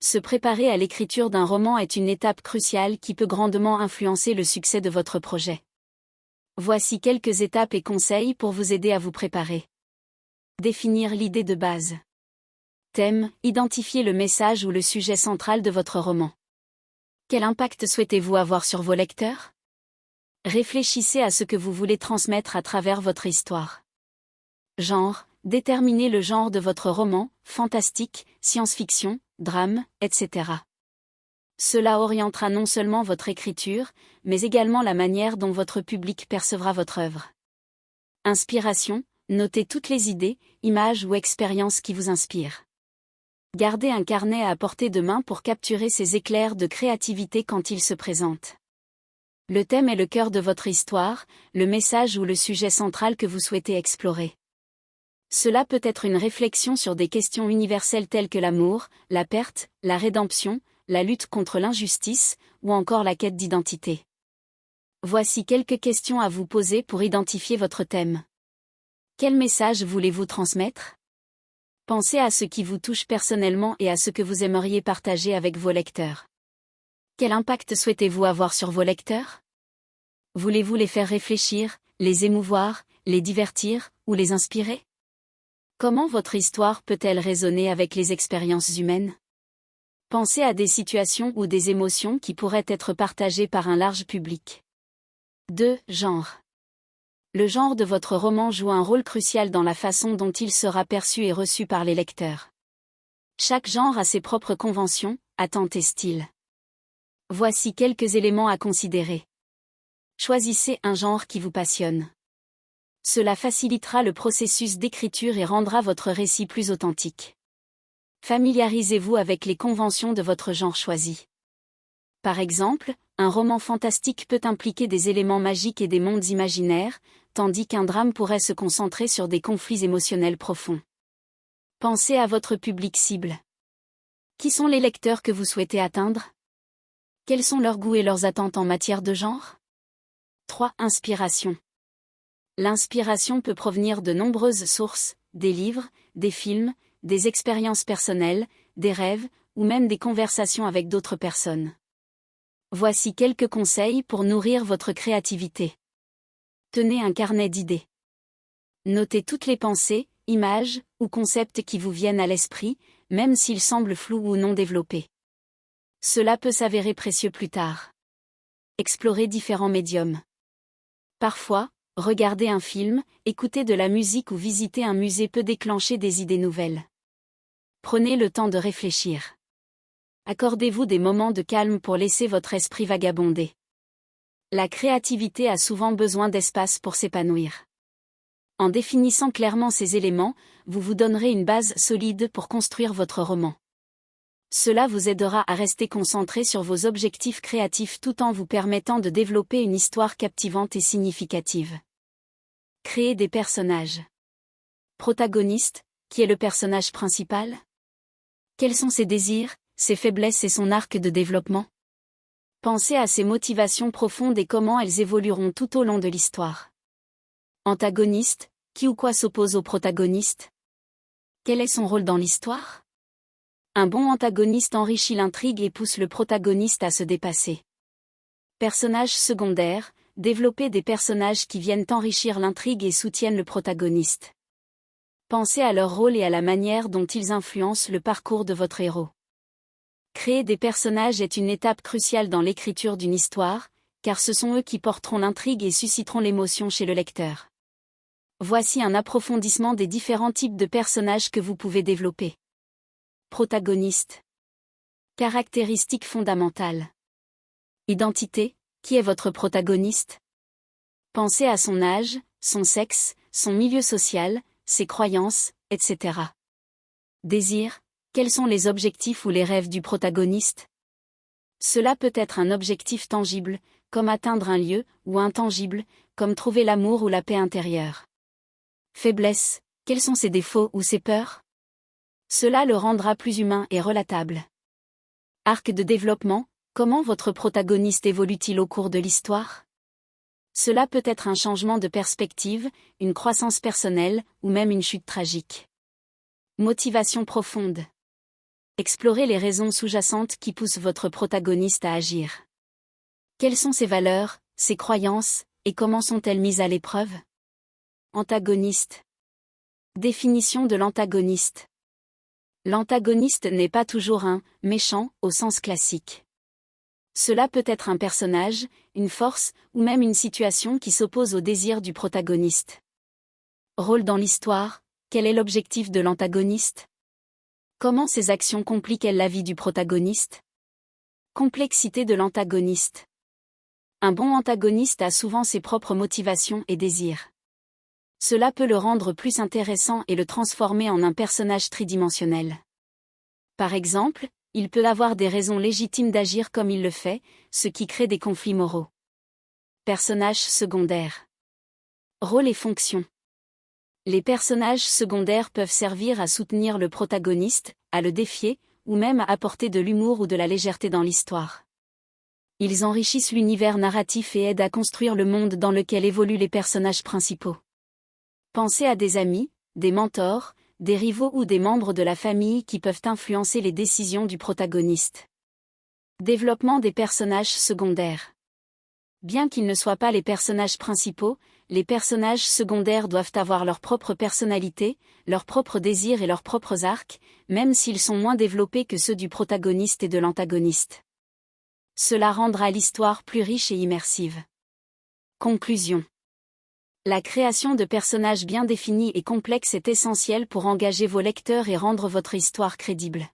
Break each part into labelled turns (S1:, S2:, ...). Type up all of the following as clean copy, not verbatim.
S1: Se préparer à l'écriture d'un roman est une étape cruciale qui peut grandement influencer le succès de votre projet. Voici quelques étapes et conseils pour vous aider à vous préparer. Définir l'idée de base. Thème, identifiez le message ou le sujet central de votre roman. Quel impact souhaitez-vous avoir sur vos lecteurs? Réfléchissez à ce que vous voulez transmettre à travers votre histoire. Genre, déterminez le genre de votre roman, fantastique, science-fiction, drame, etc. Cela orientera non seulement votre écriture, mais également la manière dont votre public percevra votre œuvre. Inspiration, notez toutes les idées, images ou expériences qui vous inspirent. Gardez un carnet à portée de main pour capturer ces éclairs de créativité quand ils se présentent. Le thème est le cœur de votre histoire, le message ou le sujet central que vous souhaitez explorer. Cela peut être une réflexion sur des questions universelles telles que l'amour, la perte, la rédemption, la lutte contre l'injustice, ou encore la quête d'identité. Voici quelques questions à vous poser pour identifier votre thème. Quel message voulez-vous transmettre? Pensez à ce qui vous touche personnellement et à ce que vous aimeriez partager avec vos lecteurs. Quel impact souhaitez-vous avoir sur vos lecteurs? Voulez-vous les faire réfléchir, les émouvoir, les divertir, ou les inspirer? Comment votre histoire peut-elle résonner avec les expériences humaines? Pensez à des situations ou des émotions qui pourraient être partagées par un large public. 2. Genre. Le genre de votre roman joue un rôle crucial dans la façon dont il sera perçu et reçu par les lecteurs. Chaque genre a ses propres conventions, attentes et styles. Voici quelques éléments à considérer. Choisissez un genre qui vous passionne. Cela facilitera le processus d'écriture et rendra votre récit plus authentique. Familiarisez-vous avec les conventions de votre genre choisi. Par exemple, un roman fantastique peut impliquer des éléments magiques et des mondes imaginaires, tandis qu'un drame pourrait se concentrer sur des conflits émotionnels profonds. Pensez à votre public cible. Qui sont les lecteurs que vous souhaitez atteindre? Quels sont leurs goûts et leurs attentes en matière de genre? 3. Inspiration. L'inspiration peut provenir de nombreuses sources, des livres, des films, des expériences personnelles, des rêves, ou même des conversations avec d'autres personnes. Voici quelques conseils pour nourrir votre créativité. Tenez un carnet d'idées. Notez toutes les pensées, images, ou concepts qui vous viennent à l'esprit, même s'ils semblent flous ou non développés. Cela peut s'avérer précieux plus tard. Explorez différents médiums. Parfois, regarder un film, écouter de la musique ou visiter un musée peut déclencher des idées nouvelles. Prenez le temps de réfléchir. Accordez-vous des moments de calme pour laisser votre esprit vagabonder. La créativité a souvent besoin d'espace pour s'épanouir. En définissant clairement ces éléments, vous vous donnerez une base solide pour construire votre roman. Cela vous aidera à rester concentré sur vos objectifs créatifs tout en vous permettant de développer une histoire captivante et significative. Créer des personnages. Protagoniste, qui est le personnage principal? Quels sont ses désirs, ses faiblesses et son arc de développement? Pensez à ses motivations profondes et comment elles évolueront tout au long de l'histoire. Antagoniste, qui ou quoi s'oppose au protagoniste? Quel est son rôle dans l'histoire? Un bon antagoniste enrichit l'intrigue et pousse le protagoniste à se dépasser. Personnage secondaire, développez des personnages qui viennent enrichir l'intrigue et soutiennent le protagoniste. Pensez à leur rôle et à la manière dont ils influencent le parcours de votre héros. Créer des personnages est une étape cruciale dans l'écriture d'une histoire, car ce sont eux qui porteront l'intrigue et susciteront l'émotion chez le lecteur. Voici un approfondissement des différents types de personnages que vous pouvez développer. Protagoniste. Caractéristiques fondamentales. Identité, qui est votre protagoniste? Pensez à son âge, son sexe, son milieu social, ses croyances, etc. Désir, quels sont les objectifs ou les rêves du protagoniste? Cela peut être un objectif tangible, comme atteindre un lieu, ou intangible, comme trouver l'amour ou la paix intérieure. Faiblesse, quels sont ses défauts ou ses peurs? Cela le rendra plus humain et relatable. Arc de développement, comment votre protagoniste évolue-t-il au cours de l'histoire? Cela peut être un changement de perspective, une croissance personnelle, ou même une chute tragique. Motivation profonde. Explorez les raisons sous-jacentes qui poussent votre protagoniste à agir. Quelles sont ses valeurs, ses croyances, et comment sont-elles mises à l'épreuve? Antagoniste. Définition de l'antagoniste. L'antagoniste n'est pas toujours un « méchant » au sens classique. Cela peut être un personnage, une force, ou même une situation qui s'oppose au désir du protagoniste. Rôle dans l'histoire, quel est l'objectif de l'antagoniste? Comment ses actions compliquent-elles la vie du protagoniste? Complexité de l'antagoniste. Un bon antagoniste a souvent ses propres motivations et désirs. Cela peut le rendre plus intéressant et le transformer en un personnage tridimensionnel. Par exemple, il peut avoir des raisons légitimes d'agir comme il le fait, ce qui crée des conflits moraux. Personnages secondaires. Rôle et fonction. Les personnages secondaires peuvent servir à soutenir le protagoniste, à le défier, ou même à apporter de l'humour ou de la légèreté dans l'histoire. Ils enrichissent l'univers narratif et aident à construire le monde dans lequel évoluent les personnages principaux. Pensez à des amis, des mentors, des rivaux ou des membres de la famille qui peuvent influencer les décisions du protagoniste. Développement des personnages secondaires. Bien qu'ils ne soient pas les personnages principaux, les personnages secondaires doivent avoir leur propre personnalité, leurs propres désirs et leurs propres arcs, même s'ils sont moins développés que ceux du protagoniste et de l'antagoniste. Cela rendra l'histoire plus riche et immersive. Conclusion. La création de personnages bien définis et complexes est essentielle pour engager vos lecteurs et rendre votre histoire crédible.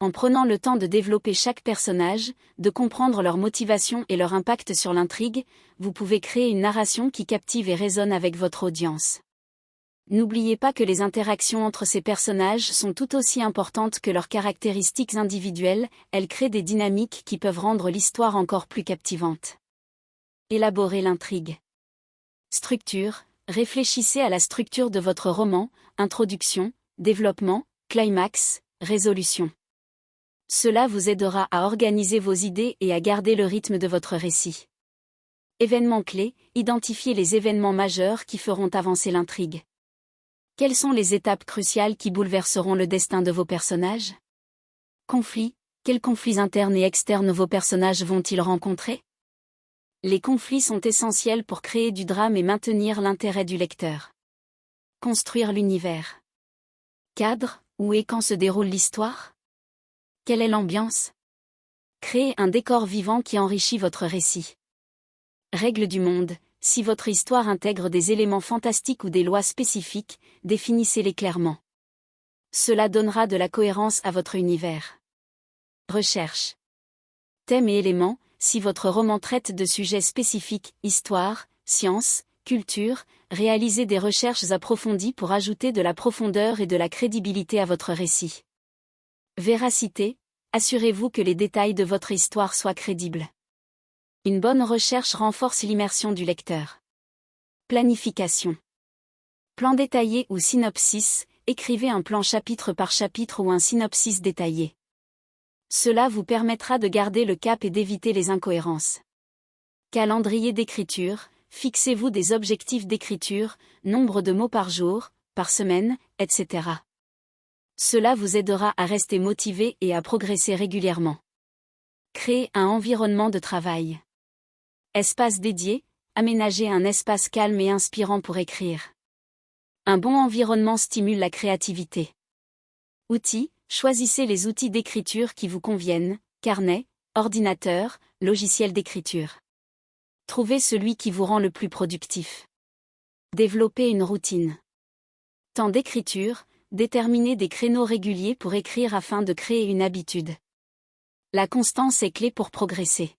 S1: En prenant le temps de développer chaque personnage, de comprendre leurs motivations et leur impact sur l'intrigue, vous pouvez créer une narration qui captive et résonne avec votre audience. N'oubliez pas que les interactions entre ces personnages sont tout aussi importantes que leurs caractéristiques individuelles, elles créent des dynamiques qui peuvent rendre l'histoire encore plus captivante. Élaborez l'intrigue. Structure. Réfléchissez à la structure de votre roman, introduction, développement, climax, résolution. Cela vous aidera à organiser vos idées et à garder le rythme de votre récit. Événements clés. Identifiez les événements majeurs qui feront avancer l'intrigue. Quelles sont les étapes cruciales qui bouleverseront le destin de vos personnages? Conflits. Quels conflits internes et externes vos personnages vont-ils rencontrer? Les conflits sont essentiels pour créer du drame et maintenir l'intérêt du lecteur. Construire l'univers. Cadre. Où et quand se déroule l'histoire? Quelle est l'ambiance? Créez un décor vivant qui enrichit votre récit. Règles du monde. Si votre histoire intègre des éléments fantastiques ou des lois spécifiques, définissez-les clairement. Cela donnera de la cohérence à votre univers. Recherche. Thèmes et éléments. Si votre roman traite de sujets spécifiques, histoire, science, culture, réalisez des recherches approfondies pour ajouter de la profondeur et de la crédibilité à votre récit. Véracité. Assurez-vous que les détails de votre histoire soient crédibles. Une bonne recherche renforce l'immersion du lecteur. Planification. Plan détaillé ou synopsis. Écrivez un plan chapitre par chapitre ou un synopsis détaillé. Cela vous permettra de garder le cap et d'éviter les incohérences. Calendrier d'écriture. Fixez-vous des objectifs d'écriture, nombre de mots par jour, par semaine, etc. Cela vous aidera à rester motivé et à progresser régulièrement. Créez un environnement de travail. Espace dédié. Aménagez un espace calme et inspirant pour écrire. Un bon environnement stimule la créativité. Outils. Choisissez les outils d'écriture qui vous conviennent, carnet, ordinateur, logiciel d'écriture. Trouvez celui qui vous rend le plus productif. Développez une routine. Temps d'écriture. Déterminez des créneaux réguliers pour écrire afin de créer une habitude. La constance est clé pour progresser.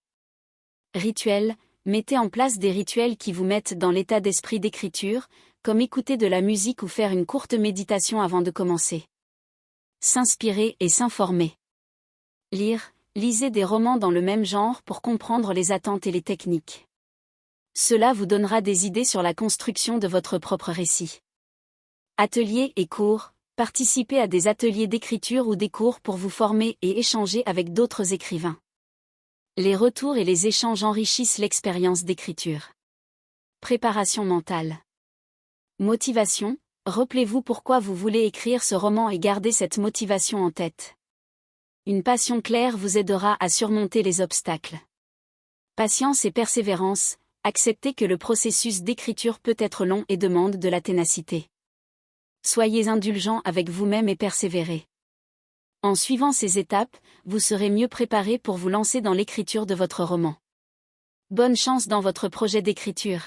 S1: Rituel. Mettez en place des rituels qui vous mettent dans l'état d'esprit d'écriture, comme écouter de la musique ou faire une courte méditation avant de commencer. S'inspirer et s'informer. Lire. Lisez des romans dans le même genre pour comprendre les attentes et les techniques. Cela vous donnera des idées sur la construction de votre propre récit. Ateliers et cours. Participez à des ateliers d'écriture ou des cours pour vous former et échanger avec d'autres écrivains. Les retours et les échanges enrichissent l'expérience d'écriture. Préparation mentale. Motivation. Rappelez-vous pourquoi vous voulez écrire ce roman et gardez cette motivation en tête. Une passion claire vous aidera à surmonter les obstacles. Patience et persévérance, acceptez que le processus d'écriture peut être long et demande de la ténacité. Soyez indulgent avec vous-même et persévérez. En suivant ces étapes, vous serez mieux préparé pour vous lancer dans l'écriture de votre roman. Bonne chance dans votre projet d'écriture.